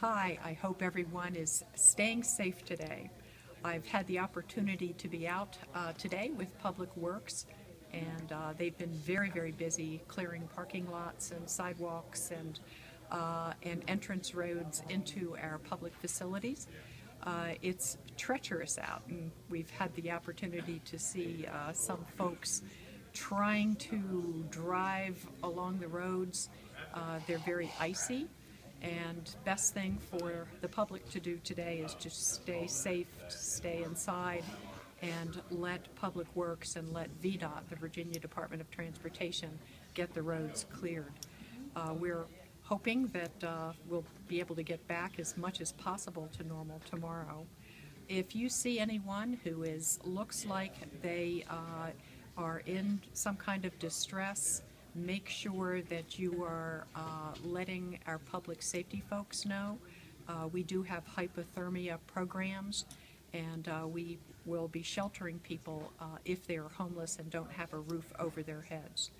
Hi, I hope everyone is staying safe today. I've had the opportunity to be out today with Public Works, and they've been very, very busy clearing parking lots and sidewalks and entrance roads into our public facilities. It's treacherous out, and we've had the opportunity to see some folks trying to drive along the roads. They're very icy, and best thing for the public to do today is just stay safe, stay inside, and let Public Works and let VDOT, the Virginia Department of Transportation, get the roads cleared. We're hoping that we'll be able to get back as much as possible to normal tomorrow. If you see anyone who looks like they are in some kind of distress, make sure that you are letting our public safety folks know. We do have hypothermia programs, and we will be sheltering people if they are homeless and don't have a roof over their heads.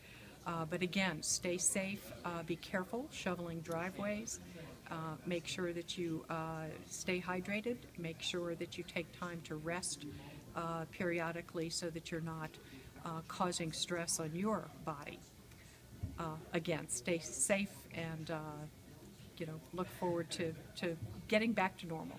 But again, stay safe, be careful shoveling driveways, make sure that you stay hydrated, make sure that you take time to rest periodically so that you're not causing stress on your body. Again, stay safe and look forward to getting back to normal.